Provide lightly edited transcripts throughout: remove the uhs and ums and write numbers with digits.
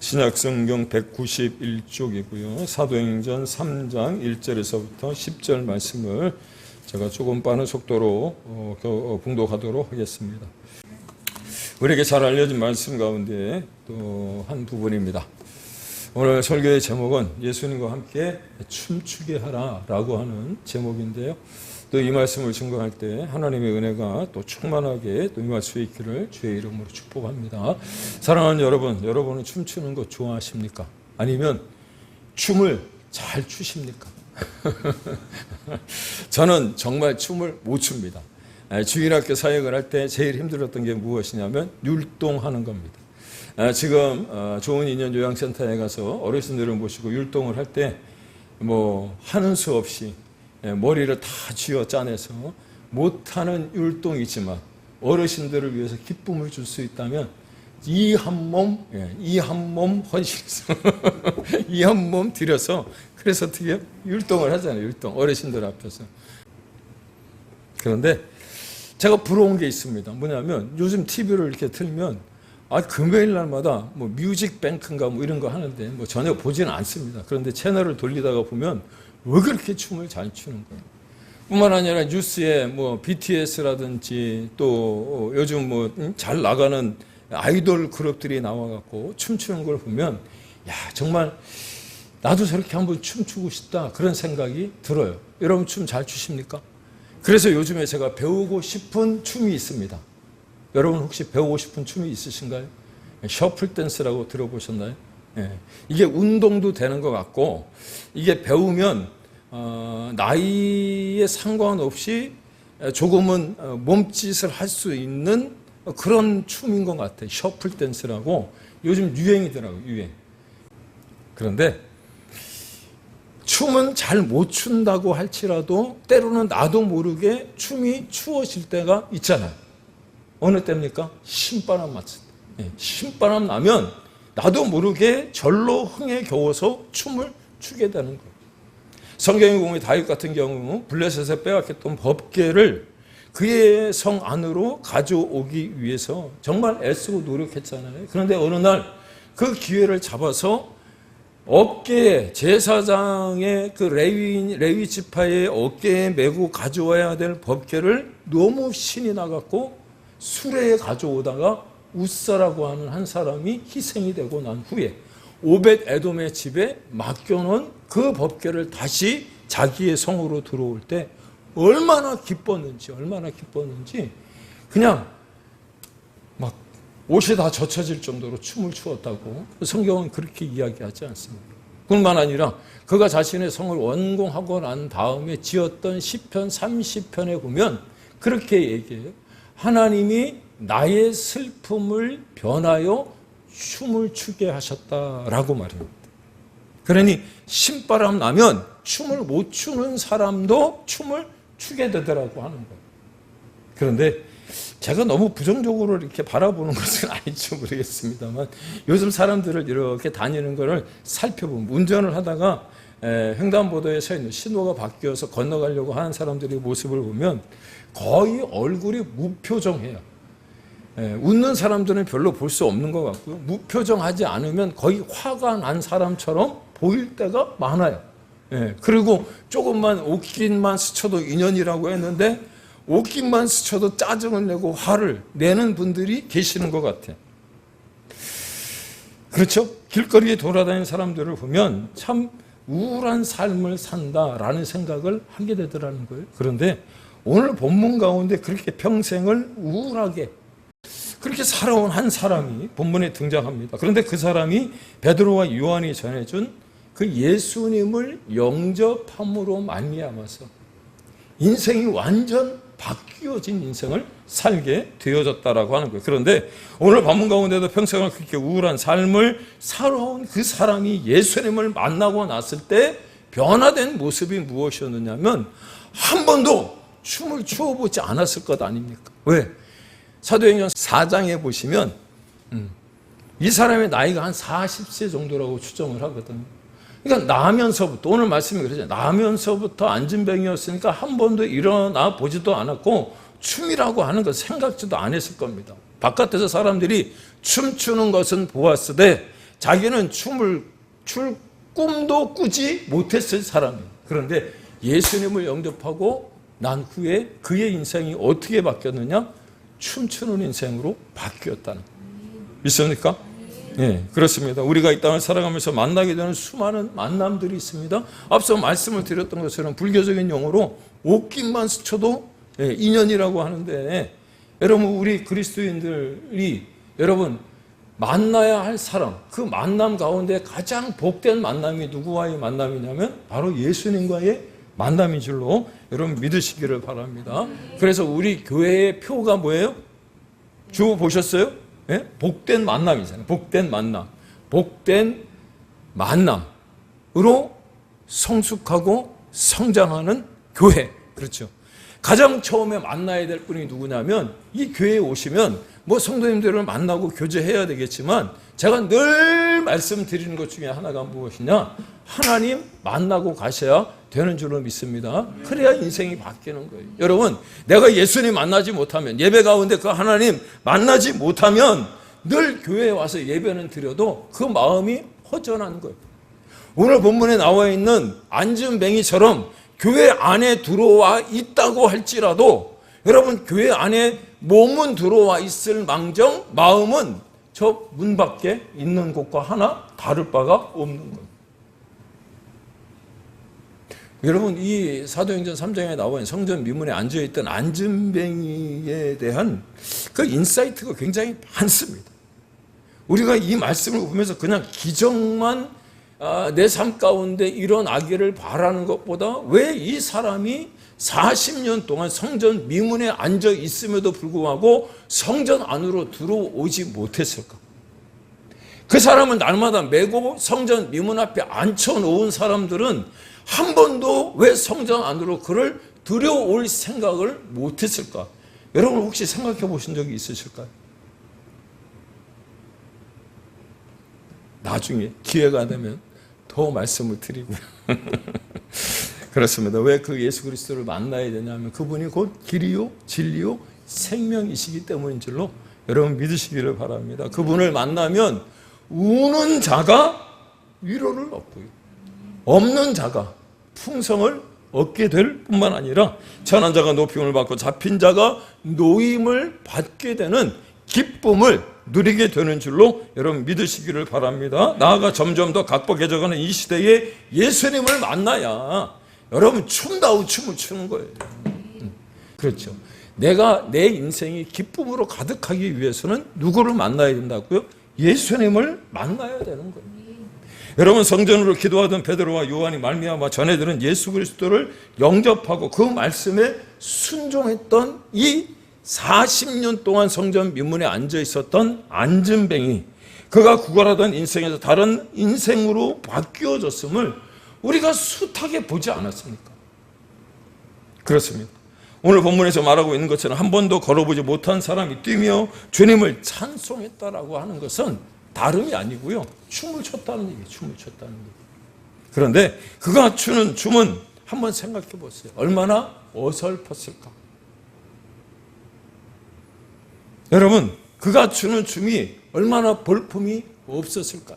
신약성경 191쪽이고요. 사도행전 3장 1절에서부터 10절 말씀을 제가 조금 빠른 속도로 봉독하도록 하겠습니다. 우리에게 잘 알려진 말씀 가운데 또 한 부분입니다. 오늘 설교의 제목은 예수님과 함께 춤추게 하라 라고 하는 제목인데요. 또 이 말씀을 증거할 때 하나님의 은혜가 또 충만하게 또 임할 수 있기를 주의 이름으로 축복합니다. 사랑하는 여러분, 여러분은 춤추는 거 좋아하십니까? 아니면 춤을 잘 추십니까? 저는 정말 춤을 못 춥니다. 주일학교 사역을 할 때 제일 힘들었던 게 무엇이냐면 율동하는 겁니다. 지금 좋은 인연 요양센터에 가서 어르신들을 모시고 율동을 할 때 하는 수 없이 머리를 다 쥐어 짜내서 못하는 율동이지만 어르신들을 위해서 기쁨을 줄 수 있다면 이 한 몸 헌신해서 이 한 몸 들여서 그래서 어떻게 율동을 하잖아요. 율동 어르신들 앞에서. 그런데 제가 부러운 게 있습니다. 뭐냐면 요즘 TV를 이렇게 틀면 금요일 날마다 뮤직뱅크인가 이런 거 하는데 전혀 보지는 않습니다. 그런데 채널을 돌리다가 보면 왜 그렇게 춤을 잘 추는 거예요? 뿐만 아니라 뉴스에 BTS라든지 또 요즘 잘 나가는 아이돌 그룹들이 나와갖고 춤추는 걸 보면 정말 나도 저렇게 한번 춤추고 싶다 그런 생각이 들어요. 여러분 춤 잘 추십니까? 그래서 요즘에 제가 배우고 싶은 춤이 있습니다. 여러분 혹시 배우고 싶은 춤이 있으신가요? 셔플 댄스라고 들어보셨나요? 이게 운동도 되는 것 같고 이게 배우면 나이에 상관없이 조금은 몸짓을 할 수 있는 그런 춤인 것 같아요. 셔플 댄스라고 요즘 유행이더라고요. 유행. 그런데 춤은 잘 못 춘다고 할지라도 때로는 나도 모르게 춤이 추어질 때가 있잖아요. 어느 때입니까? 신바람 맞을 때. 신바람 나면 나도 모르게 절로 흥에 겨워서 춤을 추게 되는 거예요. 성경에 보면 다윗 같은 경우 블레셋에서 빼앗겼던 법궤를 그의 성 안으로 가져오기 위해서 정말 애쓰고 노력했잖아요. 그런데 어느 날 그 기회를 잡아서 어깨에 제사장의 그 레위 지파의 어깨에 메고 가져와야 될 법궤를 너무 신이 나갖고 수레에 가져오다가 우사라고 하는 한 사람이 희생이 되고 난 후에 오벳 에돔의 집에 맡겨놓은 그 법궤를 다시 자기의 성으로 들어올 때 얼마나 기뻤는지 그냥 옷이 다 젖혀질 정도로 춤을 추었다고 성경은 그렇게 이야기하지 않습니다. 뿐만 아니라 그가 자신의 성을 원공하고 난 다음에 지었던 시편 30편에 보면 그렇게 얘기해요. 하나님이 나의 슬픔을 변하여 춤을 추게 하셨다라고 말합니다. 그러니 신바람 나면 춤을 못 추는 사람도 춤을 추게 되더라고 하는 거예요. 그런데 제가 너무 부정적으로 이렇게 바라보는 것은 아닐지 모르겠습니다만 요즘 사람들을 이렇게 다니는 것을 살펴보면 운전을 하다가 횡단보도에 서 있는 신호가 바뀌어서 건너가려고 하는 사람들의 모습을 보면 거의 얼굴이 무표정해요. 웃는 사람들은 별로 볼 수 없는 것 같고요. 무표정하지 않으면 거의 화가 난 사람처럼 보일 때가 많아요. 그리고 조금만 옷깃만 스쳐도 인연이라고 했는데 옷깃만 스쳐도 짜증을 내고 화를 내는 분들이 계시는 것 같아요. 그렇죠? 길거리에 돌아다니는 사람들을 보면 참 우울한 삶을 산다라는 생각을 하게 되더라는 거예요. 그런데 오늘 본문 가운데 그렇게 평생을 우울하게 그렇게 살아온 한 사람이 본문에 등장합니다. 그런데 그 사람이 베드로와 요한이 전해준 그 예수님을 영접함으로 말미암아서 인생이 완전 바뀌어진 인생을 살게 되어졌다라고 하는 거예요. 그런데 오늘 본문 가운데도 평생을 그렇게 우울한 삶을 살아온 그 사람이 예수님을 만나고 났을 때 변화된 모습이 무엇이었느냐면 한 번도 춤을 추어보지 않았을 것 아닙니까? 왜? 사도행전 4장에 보시면 이 사람의 나이가 한 40세 정도라고 추정을 하거든요. 그러니까 나면서부터 오늘 말씀이 그러잖아요. 나면서부터 안진병이었으니까 한 번도 일어나 보지도 않았고 춤이라고 하는 것 생각지도 안 했을 겁니다. 바깥에서 사람들이 춤추는 것은 보았으되 자기는 춤을 출 꿈도 꾸지 못했을 사람이에요. 그런데 예수님을 영접하고 난 후에 그의 인생이 어떻게 바뀌었느냐? 춤추는 인생으로 바뀌었다는 거예요. 믿습니까? 네, 그렇습니다. 우리가 이 땅을 살아가면서 만나게 되는 수많은 만남들이 있습니다. 앞서 말씀을 드렸던 것처럼 불교적인 용어로 옷깃만 스쳐도 인연이라고 하는데, 여러분 우리 그리스도인들이 여러분 만나야 할 사람, 그 만남 가운데 가장 복된 만남이 누구와의 만남이냐면 바로 예수님과의 만남인 줄로 여러분 믿으시기를 바랍니다. 그래서 우리 교회의 표가 뭐예요? 주 보셨어요? 네? 복된 만남이잖아요. 복된 만남. 복된 만남으로 성숙하고 성장하는 교회. 그렇죠. 가장 처음에 만나야 될 분이 누구냐면, 이 교회에 오시면 뭐 성도님들을 만나고 교제해야 되겠지만, 제가 늘 말씀드리는 것 중에 하나가 무엇이냐? 하나님 만나고 가셔야 되는 줄로 믿습니다. 그래야 인생이 바뀌는 거예요. 여러분, 내가 예수님 만나지 못하면, 예배 가운데 그 하나님 만나지 못하면 늘 교회에 와서 예배는 드려도 그 마음이 허전한 거예요. 오늘 본문에 나와 있는 안진뱅이처럼 교회 안에 들어와 있다고 할지라도 여러분 교회 안에 몸은 들어와 있을 망정 마음은 저 문 밖에 있는 곳과 하나 다를 바가 없는 거예요. 여러분 이 사도행전 3장에 나와 있는 성전 미문에 앉아있던 안진뱅이에 대한 그 인사이트가 굉장히 많습니다. 우리가 이 말씀을 보면서 그냥 기적만 내 삶 가운데 일어나기를 바라는 것보다 왜 이 사람이 40년 동안 성전 미문에 앉아 있음에도 불구하고 성전 안으로 들어오지 못했을까? 그 사람은 날마다 메고 성전 미문 앞에 앉혀놓은 사람들은 한 번도 왜 성전 안으로 그를 들여올 생각을 못했을까? 여러분 혹시 생각해 보신 적이 있으실까요? 나중에 기회가 되면 더 말씀을 드리고요. 그렇습니다. 왜 그 예수 그리스도를 만나야 되냐면 그분이 곧 길이요 진리요 생명이시기 때문인 줄로 여러분 믿으시기를 바랍니다. 그분을 만나면 우는 자가 위로를 얻고요, 없는 자가 풍성을 얻게 될 뿐만 아니라 천한 자가 높임을 받고 잡힌 자가 노임을 받게 되는 기쁨을 누리게 되는 줄로 여러분 믿으시기를 바랍니다. 나아가 점점 더 각박해져가는 이 시대에 예수님을 만나야 여러분 춤다운 춤을 추는 거예요. 그렇죠. 내가 내 인생이 기쁨으로 가득하기 위해서는 누구를 만나야 된다고요? 예수님을 만나야 되는 거예요. 여러분 성전으로 기도하던 베드로와 요한이 말미암아 전해들은 예수 그리스도를 영접하고 그 말씀에 순종했던 이 40년 동안 성전 민문에 앉아 있었던 안진뱅이, 그가 구걸하던 인생에서 다른 인생으로 바뀌어졌음을 우리가 숱하게 보지 않았습니까? 그렇습니다. 오늘 본문에서 말하고 있는 것처럼 한 번도 걸어보지 못한 사람이 뛰며 주님을 찬송했다라고 하는 것은 다름이 아니고요, 춤을 췄다는 얘기예요. 춤을 췄다는 얘기예요. 그런데 그가 추는 춤은 한번 생각해 보세요. 얼마나 어설펐을까? 여러분, 그가 추는 춤이 얼마나 볼품이 없었을까?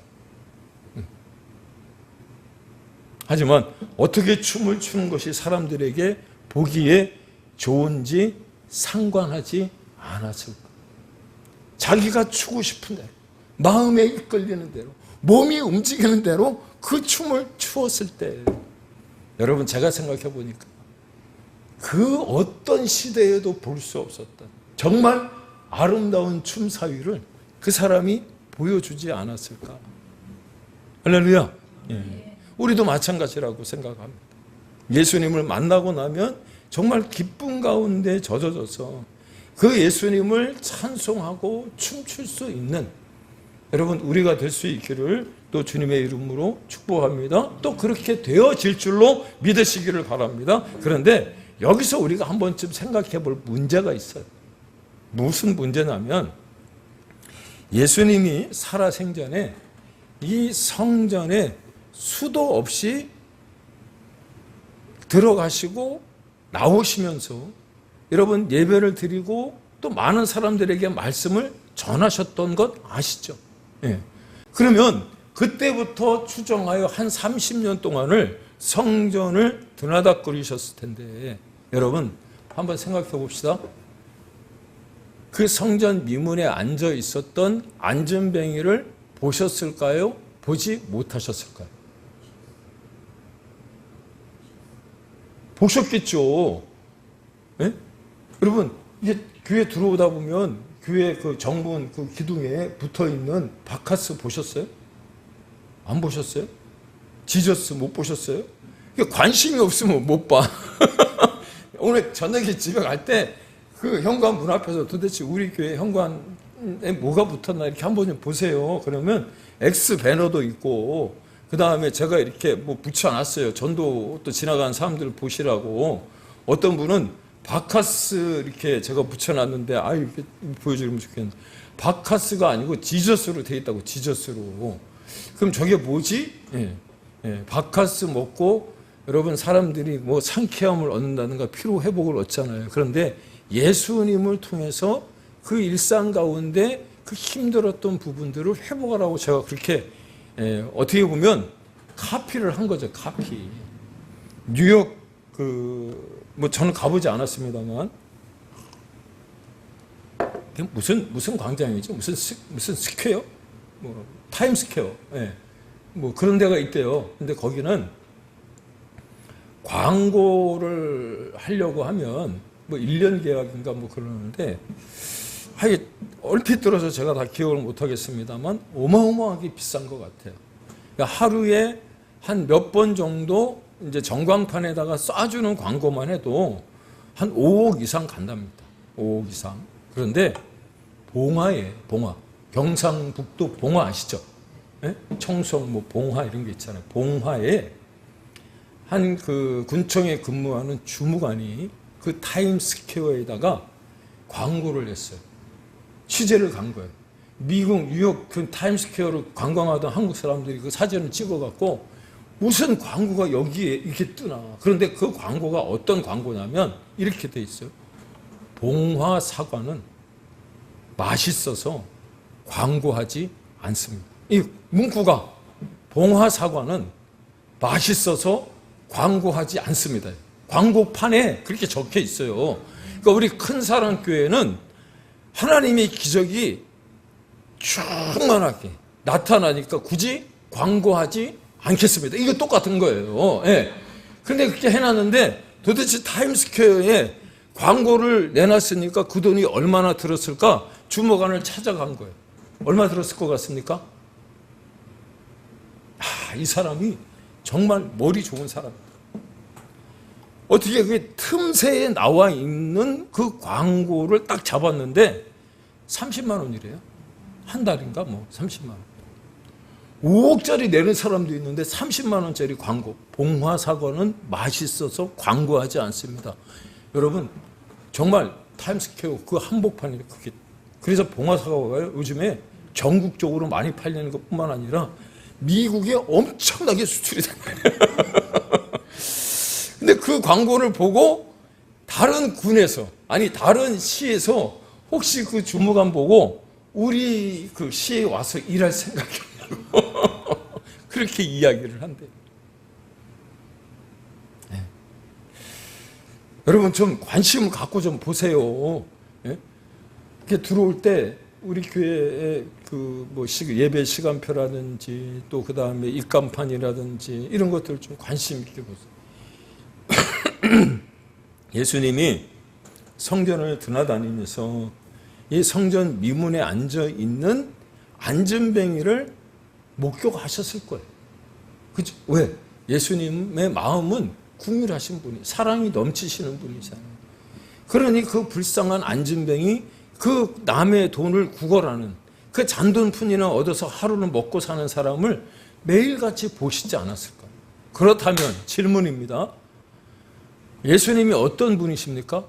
하지만 어떻게 춤을 추는 것이 사람들에게 보기에 좋은지 상관하지 않았을까? 자기가 추고 싶은 대로, 마음에 이끌리는 대로, 몸이 움직이는 대로 그 춤을 추었을 때, 여러분 제가 생각해 보니까 그 어떤 시대에도 볼 수 없었던 정말 아름다운 춤 사위를 그 사람이 보여주지 않았을까? 할렐루야. 예. 우리도 마찬가지라고 생각합니다. 예수님을 만나고 나면 정말 기쁨 가운데 젖어져서 그 예수님을 찬송하고 춤출 수 있는 여러분 우리가 될 수 있기를 또 주님의 이름으로 축복합니다. 또 그렇게 되어질 줄로 믿으시기를 바랍니다. 그런데 여기서 우리가 한 번쯤 생각해 볼 문제가 있어요. 무슨 문제냐면 예수님이 살아생전에 이 성전에 수도 없이 들어가시고 나오시면서 여러분 예배를 드리고 또 많은 사람들에게 말씀을 전하셨던 것 아시죠? 예. 그러면 그때부터 추정하여 한 30년 동안을 성전을 드나닥거리셨을 텐데, 여러분 한번 생각해 봅시다. 그 성전 미문에 앉아 있었던 안전뱅이를 보셨을까요? 보지 못하셨을까요? 보셨겠죠. 예? 여러분, 이게 교회 들어오다 보면 교회 그 정문 그 기둥에 붙어 있는 바카스 보셨어요? 안 보셨어요? 지저스 못 보셨어요? 관심이 없으면 못 봐. 오늘 저녁에 집에 갈 때 그 현관 문 앞에서 도대체 우리 교회 현관에 뭐가 붙었나 이렇게 한번 좀 보세요. 그러면 X 배너도 있고, 그 다음에 제가 이렇게 뭐 붙여놨어요. 전도 또 지나가는 사람들 보시라고. 어떤 분은 바카스 이렇게 제가 붙여놨는데, 이렇게 보여주면 좋겠는데, 바카스가 아니고 지저스로 되어 있다고, 지저스로. 그럼 저게 뭐지? 바카스 먹고 여러분 사람들이 뭐 상쾌함을 얻는다든가 피로 회복을 얻잖아요. 그런데 예수님을 통해서 그 일상 가운데 그 힘들었던 부분들을 회복하라고 제가 그렇게 어떻게 보면 카피를 한 거죠. 카피. 뉴욕 뭐 저는 가보지 않았습니다만, 무슨 광장이죠? 무슨 스퀘어? 뭐 타임스퀘어. 뭐 그런 데가 있대요. 근데 거기는 광고를 하려고 하면 뭐 1년 계약인가 뭐 그러는데, 하여간 얼핏 들어서 제가 다 기억을 못 하겠습니다만 어마어마하게 비싼 것 같아요. 그러니까 하루에 한 몇 번 정도 이제 전광판에다가 쏴주는 광고만 해도 한 5억 이상 간답니다. 5억 이상. 그런데 봉화에, 경상북도 봉화 아시죠? 청송, 뭐 봉화 이런 게 있잖아요. 봉화에 한 그 군청에 근무하는 주무관이 그 타임스퀘어에다가 광고를 했어요. 취재를 간 거예요. 미국 뉴욕 그 타임스퀘어를 관광하던 한국 사람들이 그 사진을 찍어갖고 무슨 광고가 여기에 이렇게 뜨나. 그런데 그 광고가 어떤 광고냐면 이렇게 돼 있어요. 봉화 사과는 맛있어서 광고하지 않습니다. 이 문구가 봉화 사과는 맛있어서 광고하지 않습니다. 광고판에 그렇게 적혀 있어요. 그러니까 우리 큰 사랑교회는 하나님의 기적이 충만하게 나타나니까 굳이 광고하지 않겠습니다. 이거 똑같은 거예요. 그런데 그렇게 해놨는데 도대체 타임스퀘어에 광고를 내놨으니까 그 돈이 얼마나 들었을까? 주무관을 찾아간 거예요. 얼마 들었을 것 같습니까? 이 사람이 정말 머리 좋은 사람입니다. 어떻게 그게 틈새에 나와 있는 그 광고를 딱 잡았는데 30만 원이래요. 한 달인가 뭐 30만 원. 5억짜리 내는 사람도 있는데 30만 원짜리 광고. 봉화 사과는 맛있어서 광고하지 않습니다. 여러분 정말 타임스퀘어 그 한복판이 그게, 그래서 봉화 사과가 요즘에 전국적으로 많이 팔리는 것뿐만 아니라 미국에 엄청나게 수출이 된 거예요. 근데 그 광고를 보고 다른 군에서, 아니 다른 시에서 혹시 그 주무관 보고 우리 그 시에 와서 일할 생각이 없냐고 그렇게 이야기를 한대요. 여러분 좀 관심을 갖고 좀 보세요. 이렇게 들어올 때 우리 교회의 그 뭐 예배 시간표라든지 또 그 다음에 입간판이라든지 이런 것들 좀 관심 있게 보세요. 예수님이 성전을 드나다니면서 이 성전 미문에 앉아 있는 안전뱅이를 목격하셨을 거예요. 그죠? 왜? 예수님의 마음은 궁휼하신 분이, 사랑이 넘치시는 분이잖아요. 그러니 그 불쌍한 안전뱅이, 그 남의 돈을 구걸하는 그 잔돈푼이나 얻어서 하루는 먹고 사는 사람을 매일같이 보시지 않았을까요? 그렇다면 질문입니다. 예수님이 어떤 분이십니까?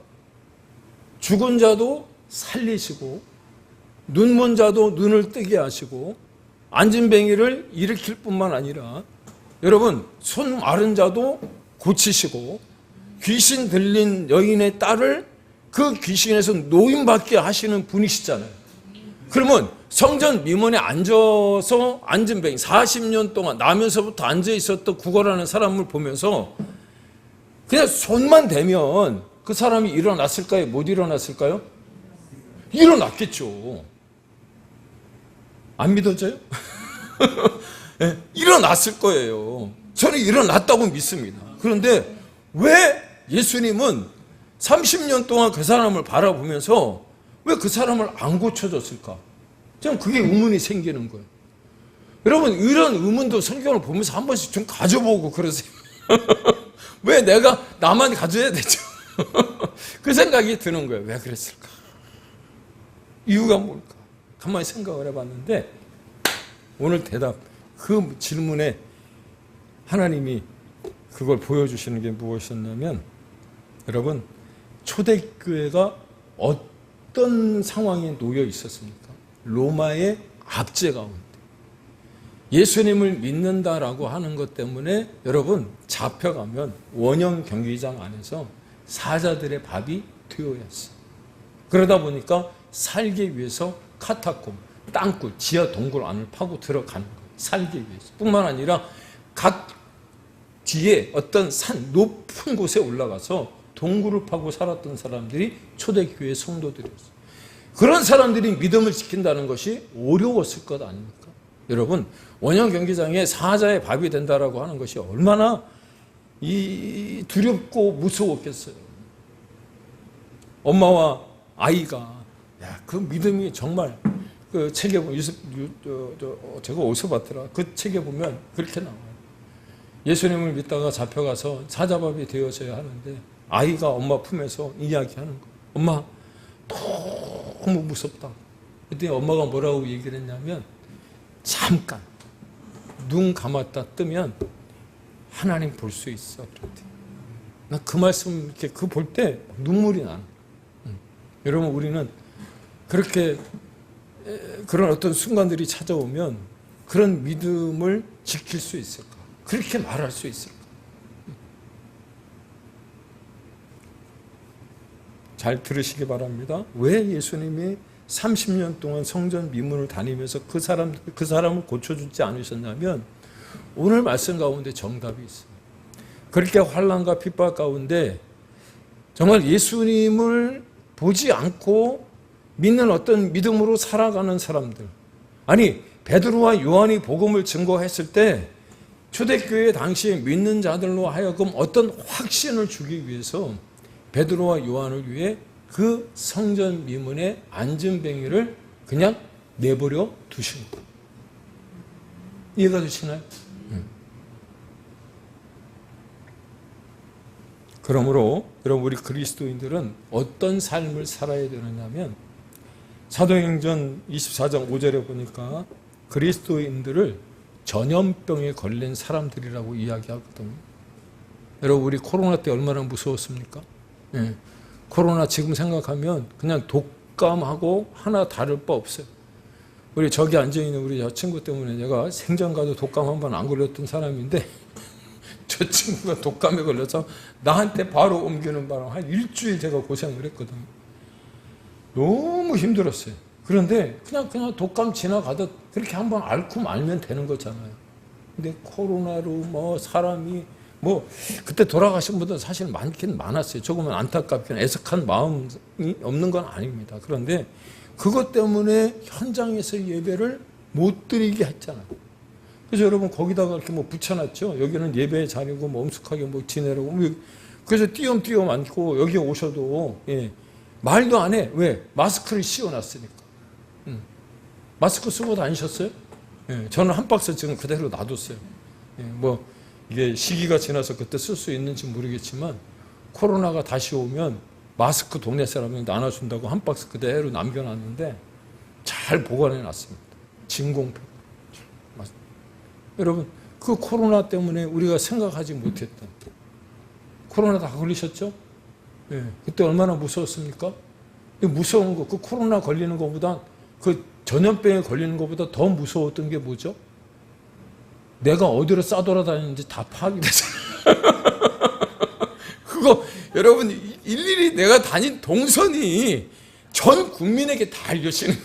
죽은 자도 살리시고 눈먼 자도 눈을 뜨게 하시고 안진뱅이를 일으킬 뿐만 아니라 여러분 손 마른 자도 고치시고 귀신 들린 여인의 딸을 그 귀신에서 노인받게 하시는 분이시잖아요. 그러면 성전 미문에 앉아서 앉은 뱅이 40년 동안 나면서부터 앉아 있었던 구걸하는 사람을 보면서 그냥 손만 대면 그 사람이 일어났을까요? 못 일어났을까요? 일어났겠죠. 안 믿어져요? 네, 일어났을 거예요. 저는 일어났다고 믿습니다. 그런데 왜 예수님은 30년 동안 그 사람을 바라보면서 왜 그 사람을 안 고쳐줬을까? 좀 그게 의문이 생기는 거예요. 여러분, 이런 의문도 성경을 보면서 한 번씩 좀 가져보고 그러세요. 왜 내가 나만 가져야 되죠? 그 생각이 드는 거예요. 왜 그랬을까? 이유가 뭘까? 가만히 생각을 해봤는데 오늘 대답, 그 질문에 하나님이 그걸 보여주시는 게 무엇이었냐면, 여러분, 초대교회가 어떤 상황에 놓여 있었습니까? 로마의 압제 가운데. 예수님을 믿는다라고 하는 것 때문에 여러분 잡혀가면 원형 경기장 안에서 사자들의 밥이 되어야 했어요. 그러다 보니까 살기 위해서 카타콤, 땅굴, 지하 동굴 안을 파고 들어가는 거예요. 살기 위해서. 뿐만 아니라 각 뒤에 어떤 산 높은 곳에 올라가서 동굴을 파고 살았던 사람들이 초대교회 성도들이었어요. 그런 사람들이 믿음을 지킨다는 것이 어려웠을 것 아닙니까? 여러분, 원형 경기장에 사자의 밥이 된다라고 하는 것이 얼마나 두렵고 무서웠겠어요. 엄마와 아이가, 그 믿음이 정말, 그 책에 보면, 제가 어디서 봤더라. 그 책에 보면 그렇게 나와요. 예수님을 믿다가 잡혀가서 사자밥이 되어져야 하는데 아이가 엄마 품에서 이야기하는 거예요. 엄마, 너무 무섭다. 그때 엄마가 뭐라고 얘기를 했냐면, 잠깐 눈 감았다 뜨면 하나님 볼 수 있어. 그랬대. 나 그 말씀 이렇게 그 볼 때 눈물이 나는. 여러분, 우리는 그렇게 그런 어떤 순간들이 찾아오면 그런 믿음을 지킬 수 있을까? 그렇게 말할 수 있을까? 잘 들으시기 바랍니다. 왜 예수님이 30년 동안 성전 미문을 다니면서 그 사람을 고쳐주지 않으셨냐면, 오늘 말씀 가운데 정답이 있어요. 그렇게 환난과 핍박 가운데 정말 예수님을 보지 않고 믿는 어떤 믿음으로 살아가는 사람들, 아니 베드로와 요한이 복음을 증거했을 때 초대교회 당시에 믿는 자들로 하여금 어떤 확신을 주기 위해서 베드로와 요한을 위해 그 성전 미문에 앉은 뱅이를 그냥 내버려 두신 거예요. 이해가 되시나요? 그러므로 여러분, 우리 그리스도인들은 어떤 삶을 살아야 되느냐면, 사도행전 24장 5절에 보니까 그리스도인들을 전염병에 걸린 사람들이라고 이야기하거든요. 여러분, 우리 코로나 때 얼마나 무서웠습니까? 예. 코로나 지금 생각하면 그냥 독감하고 하나 다를 바 없어요. 우리 저기 앉아있는 우리 저 친구 때문에 제가 생전 가도 독감 한 번 안 걸렸던 사람인데 저 친구가 독감에 걸려서 나한테 바로 옮기는 바람 한 일주일 제가 고생을 했거든요. 너무 힘들었어요. 그런데 그냥 독감 지나가듯 그렇게 한번 앓고 말면 되는 거잖아요. 근데 코로나로 뭐 사람이 뭐 그때 돌아가신 분들 사실 많긴 많았어요. 조금은 안타깝긴 애석한 마음이 없는 건 아닙니다. 그런데 그것 때문에 현장에서 예배를 못 드리게 했잖아요. 그래서 여러분, 거기다가 이렇게 뭐 붙여놨죠. 여기는 예배의 자리고 뭐 엄숙하게 뭐 지내라고. 그래서 띄엄띄엄 앉고 여기 오셔도 말도 안 해. 왜? 마스크를 씌워놨으니까. 마스크 쓰고 다니셨어요? 저는 한 박스 지금 그대로 놔뒀어요. 뭐 이게 시기가 지나서 그때 쓸 수 있는지 모르겠지만 코로나가 다시 오면 마스크 동네 사람이 나눠준다고 한 박스 그대로 남겨놨는데 잘 보관해놨습니다. 진공팩. 여러분, 그 코로나 때문에 우리가 생각하지 못했던, 코로나 다 걸리셨죠? 그때 얼마나 무서웠습니까? 무서운 거, 그 코로나 걸리는 것보다, 그 전염병에 걸리는 것보다 더 무서웠던 게 뭐죠? 내가 어디로 싸돌아다니는지 다 파악이 되잖아요. 그거 여러분, 일일이 내가 다닌 동선이 전 국민에게 다 알려지는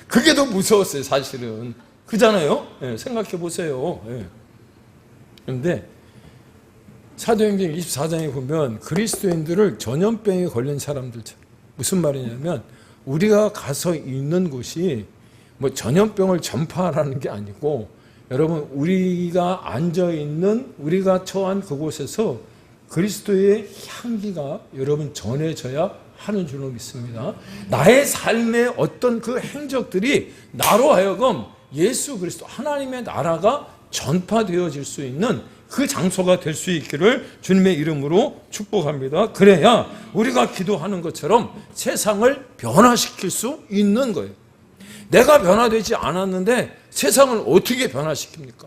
그게 더 무서웠어요, 사실은. 그잖아요. 예, 생각해 보세요. 예. 그런데 사도행전 24장에 보면 그리스도인들을 전염병에 걸린 사람들, 무슨 말이냐면 우리가 가서 있는 곳이 뭐 전염병을 전파하라는 게 아니고, 여러분 우리가 앉아 있는, 우리가 처한 그곳에서 그리스도의 향기가 여러분 전해져야 하는 줄로 믿습니다. 나의 삶의 어떤 그 행적들이 나로 하여금 예수 그리스도 하나님의 나라가 전파되어질 수 있는 그 장소가 될 수 있기를 주님의 이름으로 축복합니다. 그래야 우리가 기도하는 것처럼 세상을 변화시킬 수 있는 거예요. 내가 변화되지 않았는데 세상을 어떻게 변화시킵니까?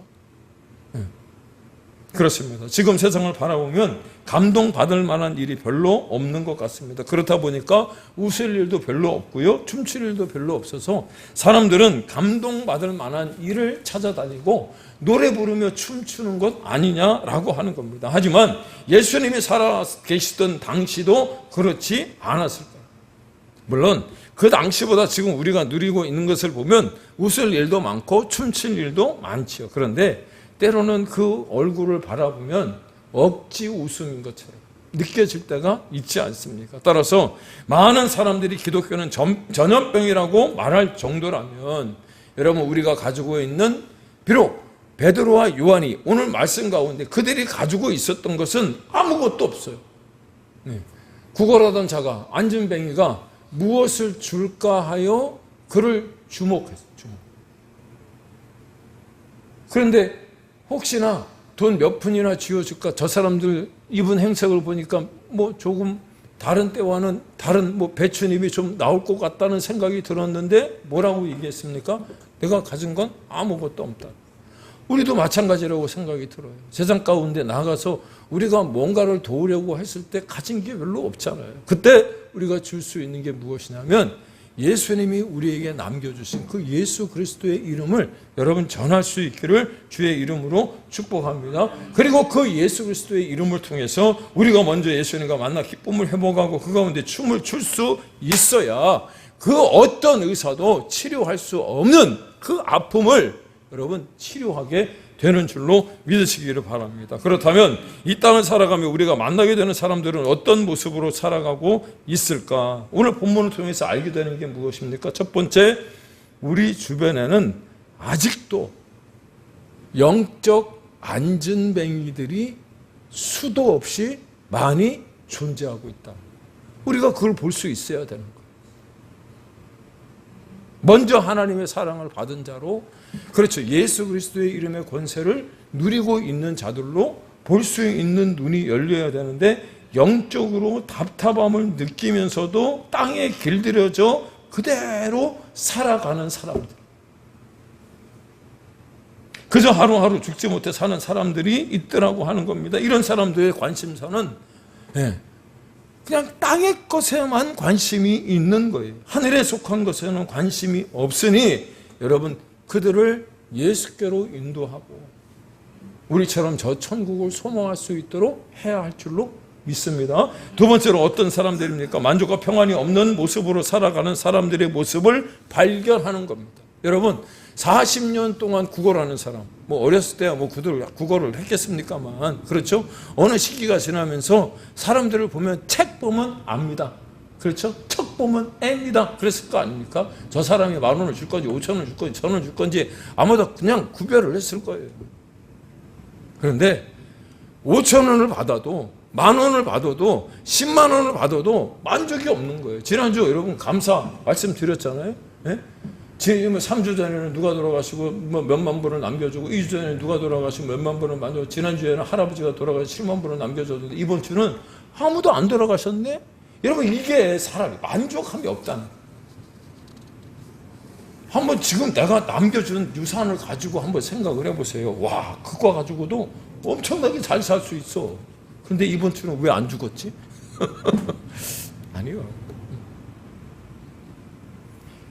그렇습니다. 지금 세상을 바라보면 감동받을 만한 일이 별로 없는 것 같습니다. 그렇다 보니까 웃을 일도 별로 없고요, 춤출 일도 별로 없어서 사람들은 감동받을 만한 일을 찾아다니고 노래 부르며 춤추는 것 아니냐라고 하는 겁니다. 하지만 예수님이 살아 계시던 당시도 그렇지 않았을 거예요. 물론 그 당시보다 지금 우리가 누리고 있는 것을 보면 웃을 일도 많고 춤출 일도 많지요. 그런데 때로는 그 얼굴을 바라보면 억지 웃음인 것처럼 느껴질 때가 있지 않습니까? 따라서 많은 사람들이 기독교는 전염병이라고 말할 정도라면, 여러분 우리가 가지고 있는, 비록 베드로와 요한이 오늘 말씀 가운데 그들이 가지고 있었던 것은 아무것도 없어요. 구걸하던 안진뱅이가 무엇을 줄까 하여 그를 주목했어요. 그런데 혹시나 돈 몇 푼이나 쥐어줄까? 저 사람들 입은 행색을 보니까 뭐 조금 다른 때와는 다른 뭐 배추잎이 좀 나올 것 같다는 생각이 들었는데 뭐라고 얘기했습니까? 내가 가진 건 아무것도 없다. 우리도 마찬가지라고 생각이 들어요. 세상 가운데 나가서 우리가 뭔가를 도우려고 했을 때 가진 게 별로 없잖아요. 그때 우리가 줄 수 있는 게 무엇이냐면 예수님이 우리에게 남겨주신 그 예수 그리스도의 이름을 여러분 전할 수 있기를 주의 이름으로 축복합니다. 그리고 그 예수 그리스도의 이름을 통해서 우리가 먼저 예수님과 만나 기쁨을 회복하고 그 가운데 춤을 출 수 있어야 그 어떤 의사도 치료할 수 없는 그 아픔을 여러분 치료하게 되는 줄로 믿으시기를 바랍니다. 그렇다면 이 땅을 살아가며 우리가 만나게 되는 사람들은 어떤 모습으로 살아가고 있을까? 오늘 본문을 통해서 알게 되는 게 무엇입니까? 첫 번째, 우리 주변에는 아직도 영적 안진뱅이들이 수도 없이 많이 존재하고 있다. 우리가 그걸 볼 수 있어야 되는 거예요. 먼저 하나님의 사랑을 받은 자로, 그렇죠, 예수 그리스도의 이름의 권세를 누리고 있는 자들로 볼 수 있는 눈이 열려야 되는데, 영적으로 답답함을 느끼면서도 땅에 길들여져 그대로 살아가는 사람들, 그저 하루하루 죽지 못해 사는 사람들이 있더라고 하는 겁니다. 이런 사람들의 관심사는 그냥 땅의 것에만 관심이 있는 거예요. 하늘에 속한 것에는 관심이 없으니 여러분 그들을 예수께로 인도하고 우리처럼 저 천국을 소망할 수 있도록 해야 할 줄로 믿습니다. 두 번째로 어떤 사람들입니까? 만족과 평안이 없는 모습으로 살아가는 사람들의 모습을 발견하는 겁니다. 여러분 40년 동안 구걸하는 사람, 뭐 어렸을 때야 뭐 구걸을 했겠습니까만, 그렇죠? 어느 시기가 지나면서 사람들을 보면 책 보면 압니다. 그렇죠? 책 보면 앱니다. 그랬을 거 아닙니까? 저 사람이 10,000원을 줄 건지 5,000원을 줄 건지 1,000원을 줄 건지 아무도 그냥 구별을 했을 거예요. 그런데 5,000원을 받아도 10,000원을 받아도 10만 원을 받아도 만족이 없는 거예요. 지난주 여러분 감사 말씀드렸잖아요. 예? 3주 전에는 누가 돌아가시고 뭐 몇만 불을 남겨주고, 2주 전에는 누가 돌아가시고 몇만 불을 남겨주고, 지난주에는 할아버지가 돌아가서 7만 불을 남겨줬는데 이번 주는 아무도 안 돌아가셨네? 여러분 이게 사람이 만족함이 없다는 거예요. 한번 지금 내가 남겨준 유산을 가지고 한번 생각을 해보세요. 와, 그거 가지고도 엄청나게 잘 살 수 있어. 근데 이번 주는 왜 안 죽었지? 아니요.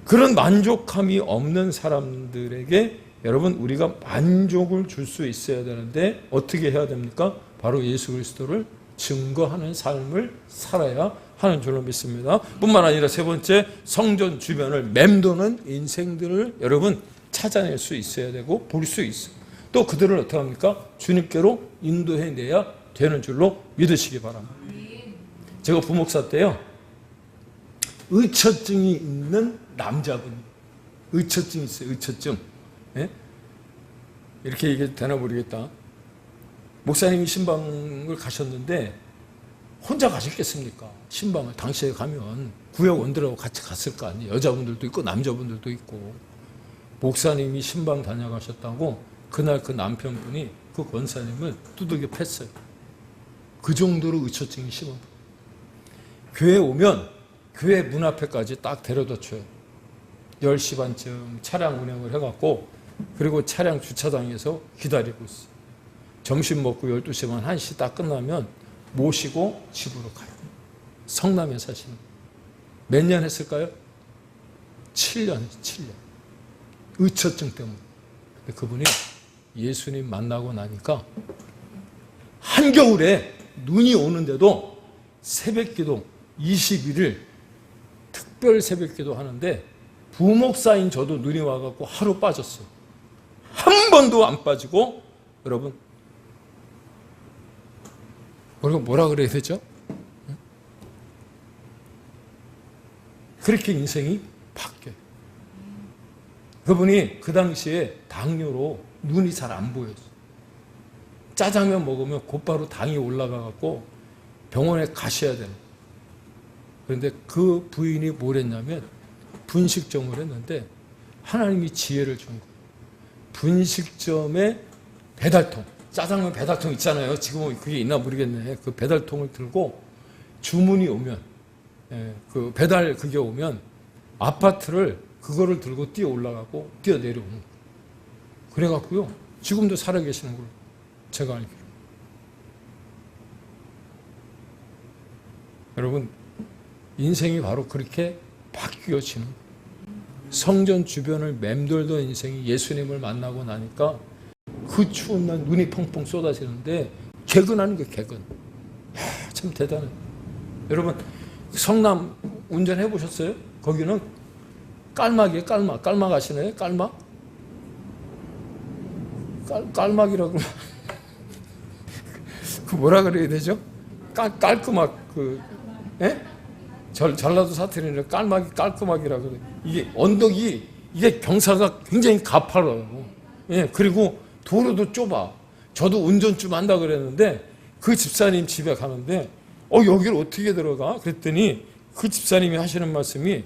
그런 만족함이 없는 사람들에게 여러분 우리가 만족을 줄 수 있어야 되는데 어떻게 해야 됩니까? 바로 예수 그리스도를 증거하는 삶을 살아야 하는 줄로 믿습니다. 뿐만 아니라 세 번째, 성전 주변을 맴도는 인생들을 여러분 찾아낼 수 있어야 되고 볼 수 있어요. 또 그들을 어떻게 합니까? 주님께로 인도해내야 되는 줄로 믿으시기 바랍니다. 제가 부목사 때요, 의처증이 있는 남자분, 의처증이 있어요. 의처증. 예? 이렇게 얘기해도 되나 모르겠다. 목사님이 신방을 가셨는데 혼자 가셨겠습니까? 신방을 당시에 가면 구역원들하고 같이 갔을 거 아니에요. 여자분들도 있고 남자분들도 있고. 목사님이 신방 다녀가셨다고 그날 그 남편분이 그 권사님을 두들겨 팼어요. 그 정도로 의처증이 심한. 교회 오면 교회 문 앞에까지 딱 데려다 줘요. 10시 반쯤 차량 운행을 해갖고, 그리고 차량 주차장에서 기다리고 있어요. 점심 먹고 12시 반 1시 딱 끝나면 모시고 집으로 가요. 성남에 사시는. 몇 년 했을까요? 7년. 의처증 때문에. 근데 그분이 예수님 만나고 나니까 한겨울에 눈이 오는데도 새벽기도 21일 특별 새벽기도 하는데 부목사인 저도 눈이 와갖고 하루 빠졌어요. 한 번도 안 빠지고, 여러분 뭐라 그래야 되죠? 그렇게 인생이 바뀌어요. 그분이 그 당시에 당뇨로 눈이 잘 안 보였어요. 짜장면 먹으면 곧바로 당이 올라가갖고 병원에 가셔야 돼요. 그런데 그 부인이 뭘 했냐면 분식점을 했는데 하나님이 지혜를 준 거예요. 분식점에 배달통, 짜장면 배달통 있잖아요. 지금 그게 있나 모르겠네. 그 배달통을 들고 주문이 오면, 그 배달 그게 오면 아파트를 그거를 들고 뛰어 올라가고 뛰어 내려오는 거예요. 그래갖고요, 지금도 살아계시는 걸로 제가 알기로. 여러분, 인생이 바로 그렇게 바뀌어지는 거예요. 성전 주변을 맴돌던 인생이 예수님을 만나고 나니까 그 추운 날 눈이 펑펑 쏟아지는데 개근하는 게 개근. 참 대단해. 여러분, 성남 운전해 보셨어요? 거기는 깔막이에요. 깔막 아시나요? 깔막? 깔막이라고 그 뭐라 그래야 되죠? 깔끔막 전라도 사투리는 깔막이 깔끔하기라고 그래. 이게 언덕이, 이게 경사가 굉장히 가파라요. 예, 그리고 도로도 좁아. 저도 운전 좀 한다 그랬는데 그 집사님 집에 가는데 여기를 어떻게 들어가? 그랬더니 그 집사님이 하시는 말씀이,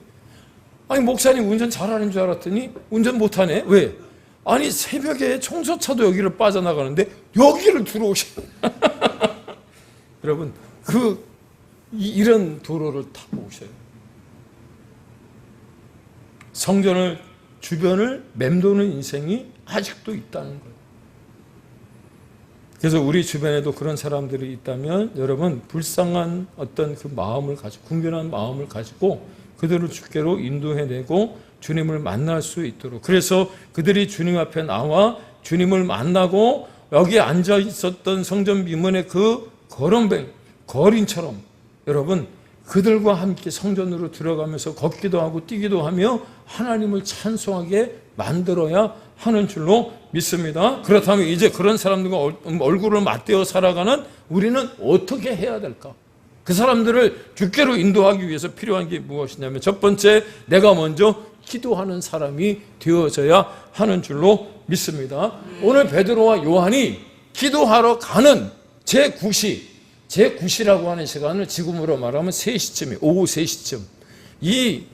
아니 목사님 운전 잘하는 줄 알았더니 운전 못하네. 왜? 아니 새벽에 청소차도 여기를 빠져나가는데 여기를 들어오시. 여러분, 이런 도로를 타고 오셔요. 성전을 주변을 맴도는 인생이 아직도 있다는 거예요. 그래서 우리 주변에도 그런 사람들이 있다면 여러분, 불쌍한 어떤 그 마음을 가지고, 궁변한 마음을 가지고 그들을 주께로 인도해내고 주님을 만날 수 있도록, 그래서 그들이 주님 앞에 나와 주님을 만나고 여기에 앉아 있었던 성전 미문의 그 거린처럼 여러분, 그들과 함께 성전으로 들어가면서 걷기도 하고 뛰기도 하며 하나님을 찬송하게 만들어야 하는 줄로 믿습니다. 그렇다면 이제 그런 사람들과 얼굴을 맞대어 살아가는 우리는 어떻게 해야 될까? 그 사람들을 주께로 인도하기 위해서 필요한 게 무엇이냐면, 첫 번째, 내가 먼저 기도하는 사람이 되어져야 하는 줄로 믿습니다. 오늘 베드로와 요한이 기도하러 가는 제9시라고 하는 시간을 지금으로 말하면 3시쯤이에요. 오후 3시쯤. 이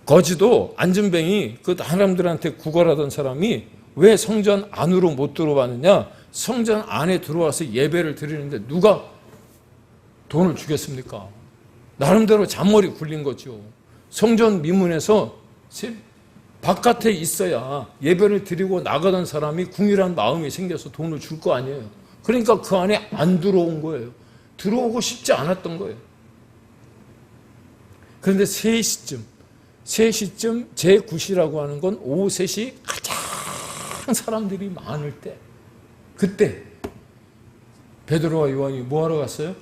거지도 안전뱅이 그 사람들한테 구걸하던 사람이 왜 성전 안으로 못 들어왔느냐? 성전 안에 들어와서 예배를 드리는데 누가 돈을 주겠습니까? 나름대로 잔머리 굴린 거죠. 성전 미문에서 바깥에 있어야 예배를 드리고 나가던 사람이 궁일한 마음이 생겨서 돈을 줄 거 아니에요. 그러니까 그 안에 안 들어온 거예요. 들어오고 싶지 않았던 거예요. 그런데 3시쯤 제9시라고 하는 건 오후 3시 가장 사람들이 많을 때, 그때 베드로와 요한이 뭐 하러 갔어요?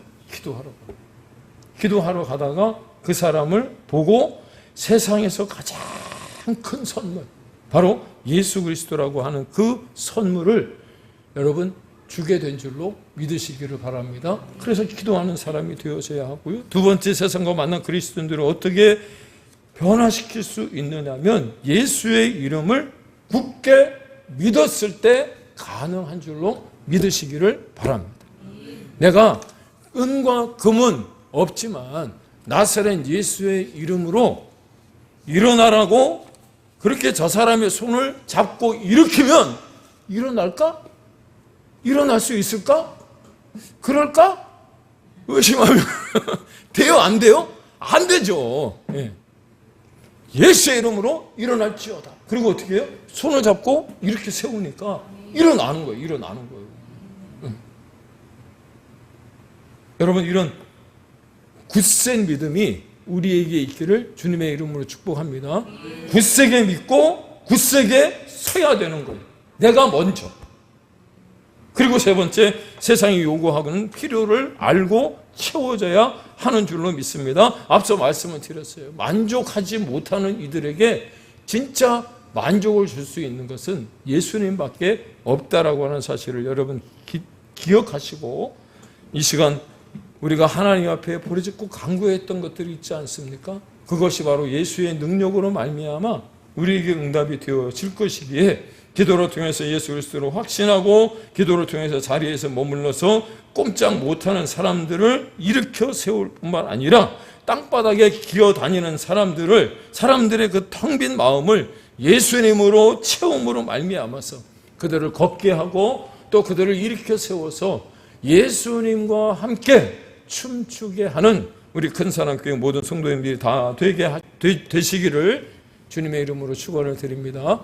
기도하러 가다가 그 사람을 보고 세상에서 가장 큰 선물, 바로 예수 그리스도라고 하는 그 선물을 여러분 주게 된 줄로 믿으시기를 바랍니다. 그래서 기도하는 사람이 되어져야 하고요. 두 번째, 세상과 만난 그리스도인들을 어떻게 변화시킬 수 있느냐면 예수의 이름을 굳게 믿었을 때 가능한 줄로 믿으시기를 바랍니다. 내가 은과 금은 없지만 나사렛 예수의 이름으로 일어나라고 그렇게 저 사람의 손을 잡고 일으키면 일어날까? 일어날 수 있을까? 그럴까? 의심하면 돼요? 안 돼요? 안 되죠. 예. 예수의 이름으로 일어날지어다. 그리고 어떻게 해요? 손을 잡고 이렇게 세우니까 일어나는 거예요. 여러분, 이런 굳센 믿음이 우리에게 있기를 주님의 이름으로 축복합니다. 굳세게 믿고 굳세게 서야 되는 거예요. 내가 먼저. 그리고 세 번째, 세상이 요구하는 필요를 알고 채워져야 하는 줄로 믿습니다. 앞서 말씀을 드렸어요. 만족하지 못하는 이들에게 진짜 만족을 줄 수 있는 것은 예수님밖에 없다라고 하는 사실을 여러분 기억하시고, 이 시간 우리가 하나님 앞에 부르짖고 간구했던 것들이 있지 않습니까? 그것이 바로 예수의 능력으로 말미암아 우리에게 응답이 되어질 것이기에 기도를 통해서 예수 그리스도를 확신하고 기도를 통해서 자리에서 머물러서 꼼짝 못하는 사람들을 일으켜 세울 뿐만 아니라 땅바닥에 기어다니는 사람들의 그 텅 빈 마음을 예수님으로 채움으로 말미암아서 그들을 걷게 하고 또 그들을 일으켜 세워서 예수님과 함께 춤추게 하는 우리 큰사랑교회 모든 성도님들이 다 되시기를 주님의 이름으로 축원을 드립니다.